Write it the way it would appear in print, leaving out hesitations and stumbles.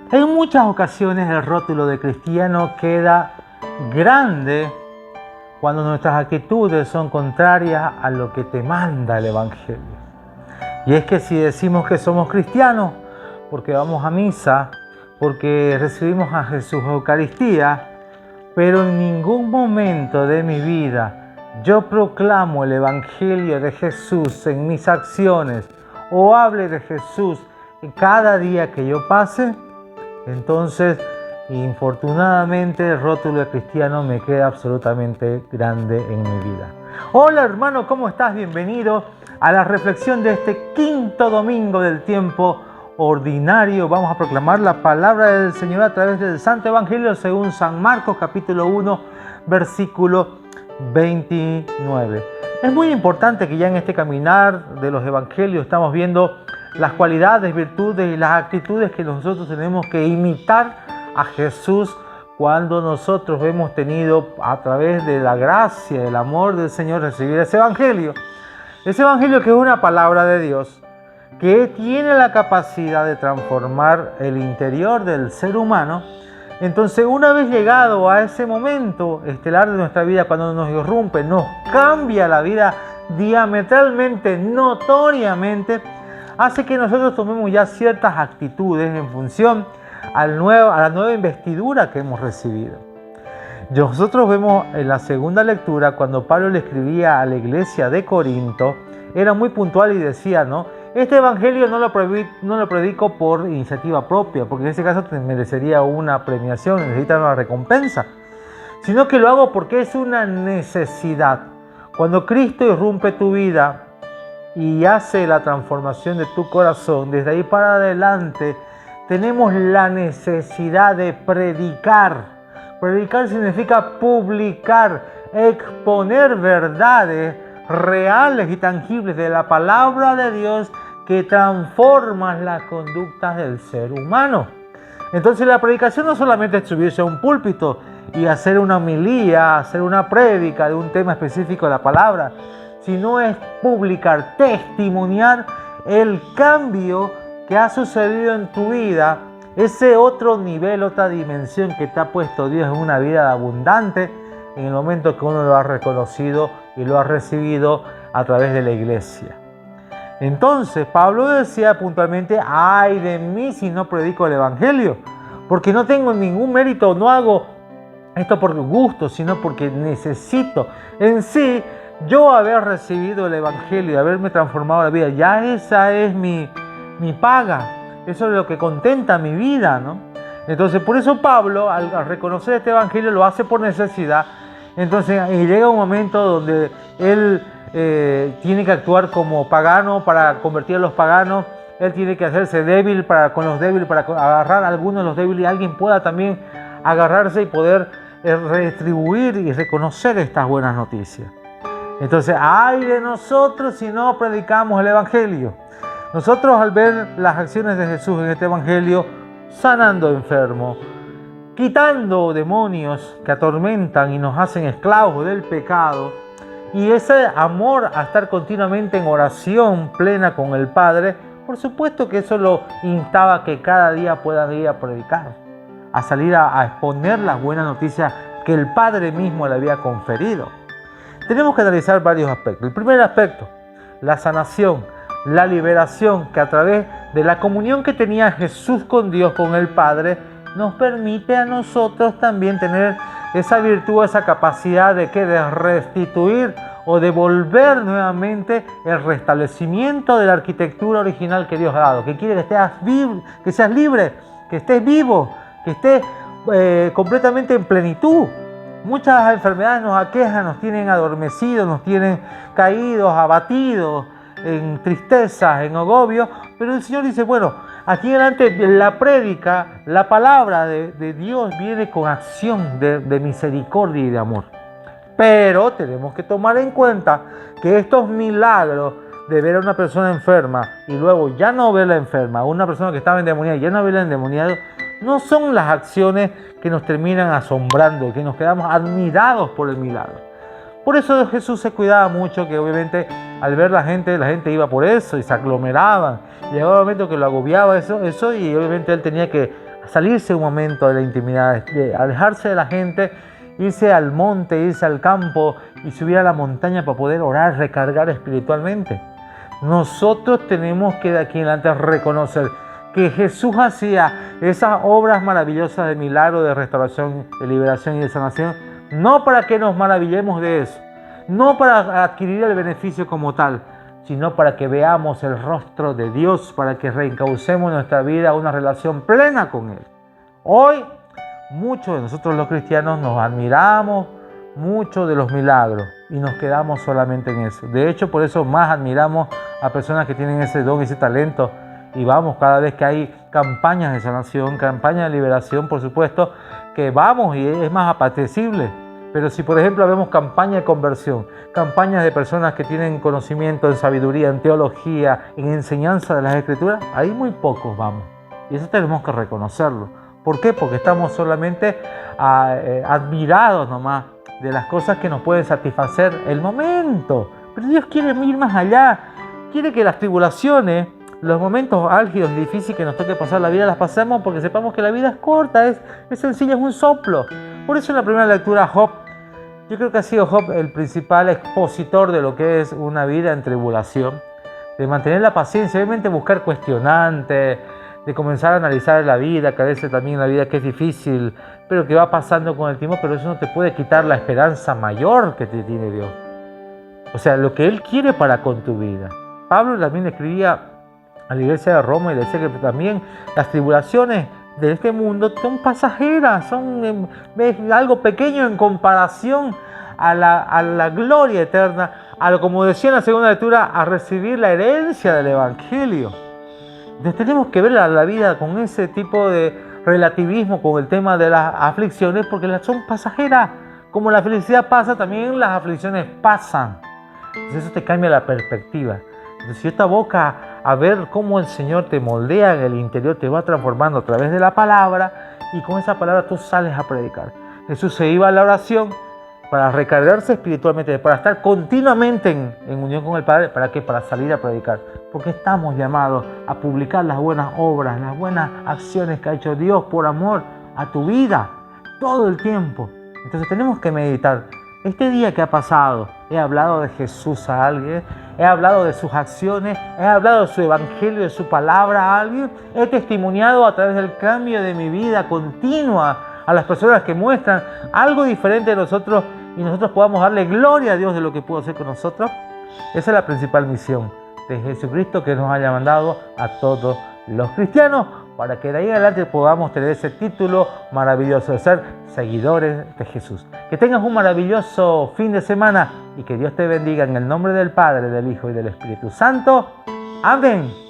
En muchas ocasiones el rótulo de cristiano queda grande cuando nuestras actitudes son contrarias a lo que te manda el Evangelio. Y es que si decimos que somos cristianos, porque vamos a misa, porque recibimos a Jesús en Eucaristía, pero en ningún momento de mi vida yo proclamo el Evangelio de Jesús en mis acciones o hable de Jesús cada día que yo pase, entonces, infortunadamente, el rótulo de cristiano me queda absolutamente grande en mi vida. Hola hermano, ¿cómo estás? Bienvenido a la reflexión de este quinto domingo del tiempo ordinario. Vamos a proclamar la palabra del Señor a través del Santo Evangelio según San Marcos, capítulo 1, versículo 29. Es muy importante que ya en este caminar de los evangelios estamos viendo las cualidades, virtudes y las actitudes que nosotros tenemos que imitar a Jesús cuando nosotros hemos tenido, a través de la gracia, del amor del Señor, recibir ese evangelio. Ese evangelio que es una palabra de Dios, que tiene la capacidad de transformar el interior del ser humano. Entonces, una vez llegado a ese momento estelar de nuestra vida, cuando nos irrumpe, nos cambia la vida diametralmente, notoriamente, hace que nosotros tomemos ya ciertas actitudes en función a la nueva investidura que hemos recibido. Nosotros vemos en la segunda lectura, cuando Pablo le escribía a la iglesia de Corinto, era muy puntual y decía, ¿no? Este evangelio no lo predico por iniciativa propia, porque en ese caso te merecería una premiación, necesita una recompensa, sino que lo hago porque es una necesidad. Cuando Cristo irrumpe tu vida y hace la transformación de tu corazón, desde ahí para adelante tenemos la necesidad de predicar. Predicar significa publicar, exponer verdades reales y tangibles de la palabra de Dios que transforman las conductas del ser humano. Entonces la predicación no solamente es subirse a un púlpito y hacer una homilía, hacer una prédica de un tema específico de la palabra, sino es publicar, testimoniar el cambio que ha sucedido en tu vida, ese otro nivel, otra dimensión que te ha puesto Dios en una vida abundante en el momento que uno lo ha reconocido y lo ha recibido a través de la iglesia. Entonces Pablo decía puntualmente, ay de mí si no predico el evangelio, porque no tengo ningún mérito, no hago esto por gusto, sino porque necesito. En sí, yo haber recibido el evangelio y haberme transformado la vida, ya esa es mi paga, eso es lo que contenta mi vida, ¿no? Entonces por eso Pablo, al reconocer este evangelio, lo hace por necesidad. Entonces y llega un momento donde él tiene que actuar como pagano para convertir a los paganos. Él tiene que hacerse débil con los débiles, para agarrar a algunos de los débiles y alguien pueda también agarrarse y poder retribuir y reconocer estas buenas noticias. Entonces, ay de nosotros si no predicamos el evangelio. Nosotros, al ver las acciones de Jesús en este evangelio, sanando enfermos, quitando demonios que atormentan y nos hacen esclavos del pecado, y ese amor a estar continuamente en oración plena con el Padre, por supuesto que eso lo instaba a que cada día puedan ir a predicar, a salir a exponer las buenas noticias que el Padre mismo le había conferido. Tenemos que analizar varios aspectos. El primer aspecto, la sanación, la liberación, que a través de la comunión que tenía Jesús con Dios, con el Padre, nos permite a nosotros también tener esa virtud, esa capacidad de restituir o devolver nuevamente el restablecimiento de la arquitectura original que Dios ha dado, que quiere que seas libre, que estés vivo, que estés completamente en plenitud. Muchas enfermedades nos aquejan, nos tienen adormecidos, nos tienen caídos, abatidos, en tristezas, en agobio, pero el Señor dice, bueno, aquí adelante la prédica, la palabra de Dios viene con acción de misericordia y de amor. Pero tenemos que tomar en cuenta que estos milagros de ver a una persona enferma y luego ya no verla enferma, una persona que estaba endemoniada y ya no verla endemoniada, no son las acciones que nos terminan asombrando, que nos quedamos admirados por el milagro. Por eso Jesús se cuidaba mucho, que obviamente al ver la gente iba por eso y se aglomeraban. Llegaba un momento que lo agobiaba eso y obviamente él tenía que salirse un momento de la intimidad, de alejarse de la gente, irse al monte, irse al campo y subir a la montaña para poder orar, recargar espiritualmente. Nosotros tenemos que de aquí en adelante reconocer que Jesús hacía esas obras maravillosas de milagro, de restauración, de liberación y de sanación, no para que nos maravillemos de eso, no para adquirir el beneficio como tal, sino para que veamos el rostro de Dios, para que reencaucemos nuestra vida a una relación plena con Él. Hoy, muchos de nosotros los cristianos nos admiramos mucho de los milagros y nos quedamos solamente en eso. De hecho, por eso más admiramos a personas que tienen ese don, ese talento, y vamos cada vez que hay campañas de sanación, campañas de liberación, por supuesto, que vamos y es más apetecible. Pero si por ejemplo vemos campañas de conversión, campañas de personas que tienen conocimiento en sabiduría, en teología, en enseñanza de las Escrituras, ahí muy pocos vamos. Y eso tenemos que reconocerlo. ¿Por qué? Porque estamos solamente admirados nomás de las cosas que nos pueden satisfacer el momento. Pero Dios quiere ir más allá. Quiere que las tribulaciones, los momentos álgidos y difíciles que nos toque pasar la vida, las pasemos porque sepamos que la vida es corta, es sencilla, es un soplo. Por eso en la primera lectura Job, yo creo que ha sido Job el principal expositor de lo que es una vida en tribulación, de mantener la paciencia, obviamente buscar cuestionantes, de comenzar a analizar la vida, que a veces también la vida que es difícil, pero que va pasando con el tiempo, pero eso no te puede quitar la esperanza mayor que te tiene Dios. O sea, lo que Él quiere para con tu vida. Pablo también escribía a la iglesia de Roma y decía que también las tribulaciones de este mundo son pasajeras, son algo pequeño en comparación a la gloria eterna, como decía en la segunda lectura, a recibir la herencia del Evangelio. Entonces tenemos que ver la vida con ese tipo de relativismo, con el tema de las aflicciones, porque son pasajeras. Como la felicidad pasa, también las aflicciones pasan. Entonces eso te cambia la perspectiva. Entonces si esta boca a ver cómo el Señor te moldea en el interior, te va transformando a través de la palabra, y con esa palabra tú sales a predicar. Jesús se iba a la oración para recargarse espiritualmente, para estar continuamente en unión con el Padre. ¿Para qué? Para salir a predicar. Porque estamos llamados a publicar las buenas obras, las buenas acciones que ha hecho Dios por amor a tu vida, todo el tiempo. Entonces tenemos que meditar. Este día que ha pasado, he hablado de Jesús a alguien, he hablado de sus acciones, he hablado de su evangelio, de su palabra a alguien, he testimoniado a través del cambio de mi vida continua a las personas que muestran algo diferente de nosotros y nosotros podamos darle gloria a Dios de lo que pudo hacer con nosotros. Esa es la principal misión de Jesucristo, que nos haya mandado a todos los cristianos, para que de ahí en adelante podamos tener ese título maravilloso de ser seguidores de Jesús. Que tengas un maravilloso fin de semana y que Dios te bendiga en el nombre del Padre, del Hijo y del Espíritu Santo. Amén.